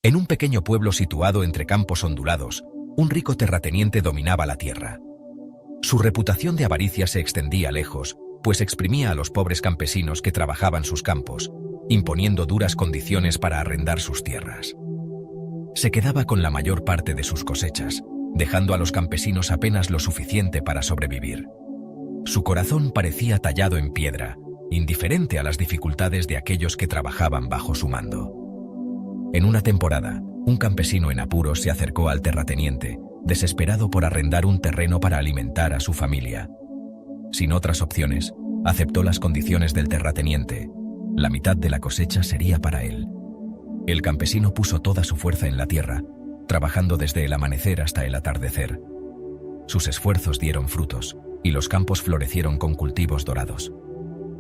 En un pequeño pueblo situado entre campos ondulados, un rico terrateniente dominaba la tierra. Su reputación de avaricia se extendía lejos, pues exprimía a los pobres campesinos que trabajaban sus campos, imponiendo duras condiciones para arrendar sus tierras. Se quedaba con la mayor parte de sus cosechas, dejando a los campesinos apenas lo suficiente para sobrevivir. Su corazón parecía tallado en piedra, indiferente a las dificultades de aquellos que trabajaban bajo su mando. En una temporada, un campesino en apuros se acercó al terrateniente, desesperado por arrendar un terreno para alimentar a su familia. Sin otras opciones, aceptó las condiciones del terrateniente. La mitad de la cosecha sería para él. El campesino puso toda su fuerza en la tierra, trabajando desde el amanecer hasta el atardecer. Sus esfuerzos dieron frutos, y los campos florecieron con cultivos dorados.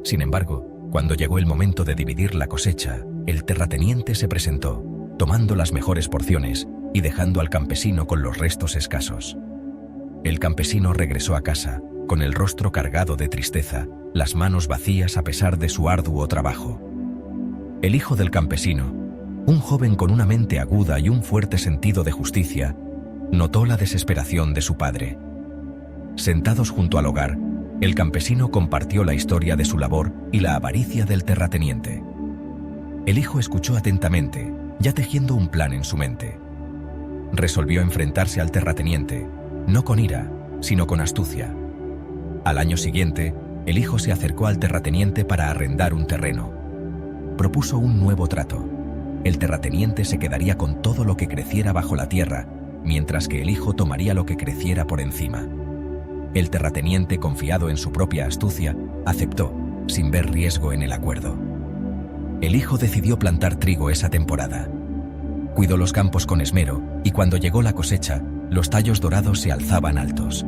Sin embargo, cuando llegó el momento de dividir la cosecha, el terrateniente se presentó, tomando las mejores porciones y dejando al campesino con los restos escasos. El campesino regresó a casa, con el rostro cargado de tristeza, las manos vacías a pesar de su arduo trabajo. El hijo del campesino, un joven con una mente aguda y un fuerte sentido de justicia, notó la desesperación de su padre. Sentados junto al hogar, el campesino compartió la historia de su labor y la avaricia del terrateniente. El hijo escuchó atentamente, ya tejiendo un plan en su mente. Resolvió enfrentarse al terrateniente, no con ira, sino con astucia. Al año siguiente, el hijo se acercó al terrateniente para arrendar un terreno. Propuso un nuevo trato. El terrateniente se quedaría con todo lo que creciera bajo la tierra, mientras que el hijo tomaría lo que creciera por encima. El terrateniente, confiado en su propia astucia, aceptó, sin ver riesgo en el acuerdo. El hijo decidió plantar trigo esa temporada. Cuidó los campos con esmero, y cuando llegó la cosecha, los tallos dorados se alzaban altos.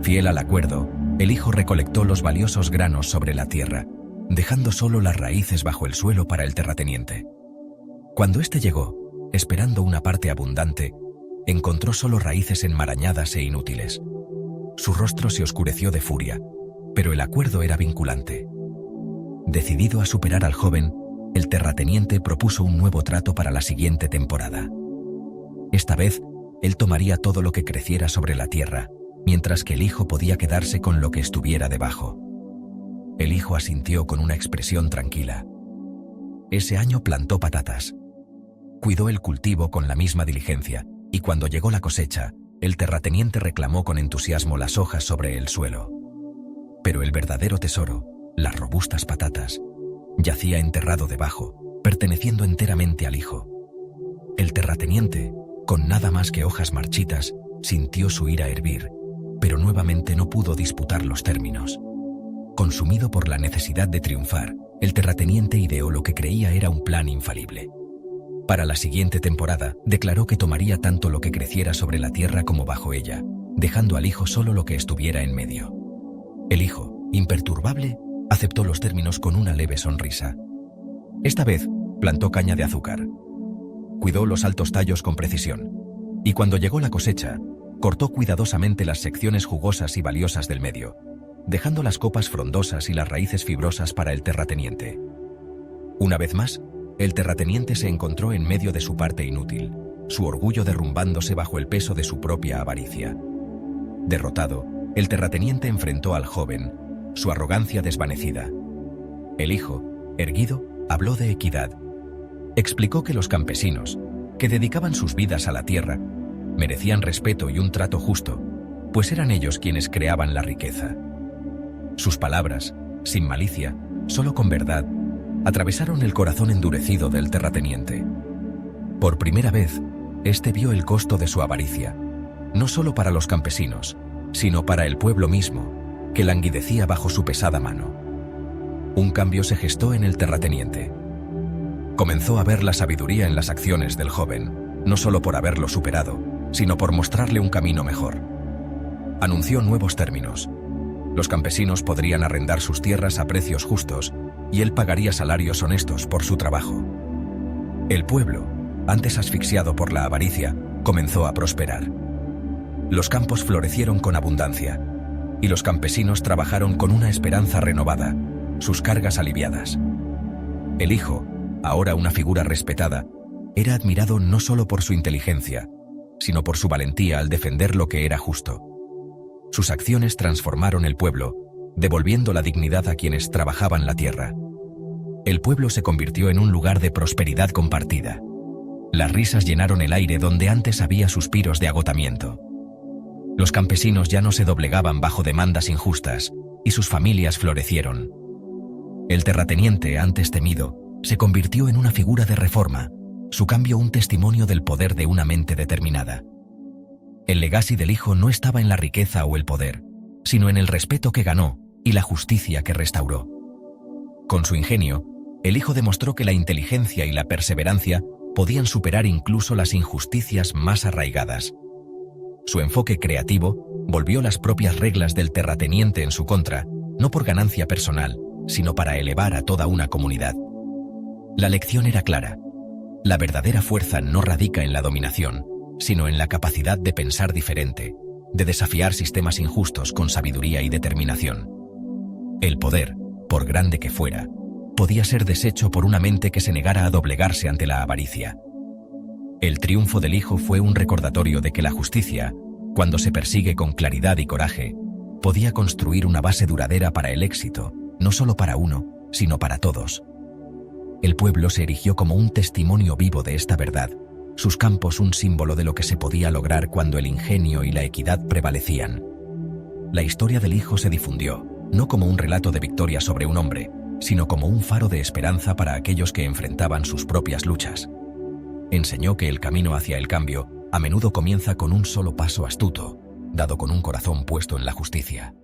Fiel al acuerdo, el hijo recolectó los valiosos granos sobre la tierra, dejando solo las raíces bajo el suelo para el terrateniente. Cuando éste llegó, esperando una parte abundante, encontró solo raíces enmarañadas e inútiles. Su rostro se oscureció de furia, pero el acuerdo era vinculante. Decidido a superar al joven, el terrateniente propuso un nuevo trato para la siguiente temporada. Esta vez, él tomaría todo lo que creciera sobre la tierra, mientras que el hijo podía quedarse con lo que estuviera debajo. El hijo asintió con una expresión tranquila. Ese año plantó patatas. Cuidó el cultivo con la misma diligencia, y cuando llegó la cosecha, el terrateniente reclamó con entusiasmo las hojas sobre el suelo. Pero el verdadero tesoro, las robustas patatas, yacía enterrado debajo, perteneciendo enteramente al hijo. El terrateniente, con nada más que hojas marchitas, sintió su ira hervir, pero nuevamente no pudo disputar los términos. Consumido por la necesidad de triunfar, el terrateniente ideó lo que creía era un plan infalible. Para la siguiente temporada, declaró que tomaría tanto lo que creciera sobre la tierra como bajo ella, dejando al hijo solo lo que estuviera en medio. El hijo, imperturbable, aceptó los términos con una leve sonrisa. Esta vez, plantó caña de azúcar. Cuidó los altos tallos con precisión, y cuando llegó la cosecha, cortó cuidadosamente las secciones jugosas y valiosas del medio, dejando las copas frondosas y las raíces fibrosas para el terrateniente. Una vez más, el terrateniente se encontró en medio de su parte inútil, su orgullo derrumbándose bajo el peso de su propia avaricia. Derrotado, el terrateniente enfrentó al joven, su arrogancia desvanecida. El hijo, erguido, habló de equidad. Explicó que los campesinos, que dedicaban sus vidas a la tierra, merecían respeto y un trato justo, pues eran ellos quienes creaban la riqueza. Sus palabras, sin malicia, solo con verdad, atravesaron el corazón endurecido del terrateniente. Por primera vez, éste vio el costo de su avaricia, no solo para los campesinos, sino para el pueblo mismo, que languidecía bajo su pesada mano. Un cambio se gestó en el terrateniente. Comenzó a ver la sabiduría en las acciones del joven, no solo por haberlo superado, sino por mostrarle un camino mejor. Anunció nuevos términos. Los campesinos podrían arrendar sus tierras a precios justos, y él pagaría salarios honestos por su trabajo. El pueblo, antes asfixiado por la avaricia, comenzó a prosperar. Los campos florecieron con abundancia, y los campesinos trabajaron con una esperanza renovada, sus cargas aliviadas. El hijo, ahora una figura respetada, Era admirado no solo por su inteligencia, sino por su valentía al defender lo que era justo. Sus acciones transformaron el pueblo, devolviendo la dignidad a quienes trabajaban la tierra. El pueblo se convirtió en un lugar de prosperidad compartida. Las risas llenaron el aire donde antes había suspiros de agotamiento. Los campesinos ya no se doblegaban bajo demandas injustas, y sus familias florecieron. El terrateniente, antes temido, se convirtió en una figura de reforma, su cambio un testimonio del poder de una mente determinada. El legacy del hijo no estaba en la riqueza o el poder, sino en el respeto que ganó y la justicia que restauró. Con su ingenio, el hijo demostró que la inteligencia y la perseverancia podían superar incluso las injusticias más arraigadas. Su enfoque creativo volvió las propias reglas del terrateniente en su contra, no por ganancia personal, sino para elevar a toda una comunidad. La lección era clara. La verdadera fuerza no radica en la dominación, sino en la capacidad de pensar diferente, de desafiar sistemas injustos con sabiduría y determinación. El poder, por grande que fuera, podía ser deshecho por una mente que se negara a doblegarse ante la avaricia. El triunfo del hijo fue un recordatorio de que la justicia, cuando se persigue con claridad y coraje, podía construir una base duradera para el éxito, no solo para uno, sino para todos. El pueblo se erigió como un testimonio vivo de esta verdad, sus campos un símbolo de lo que se podía lograr cuando el ingenio y la equidad prevalecían. La historia del hijo se difundió, no como un relato de victoria sobre un hombre, sino como un faro de esperanza para aquellos que enfrentaban sus propias luchas. Enseñó que el camino hacia el cambio a menudo comienza con un solo paso astuto, dado con un corazón puesto en la justicia.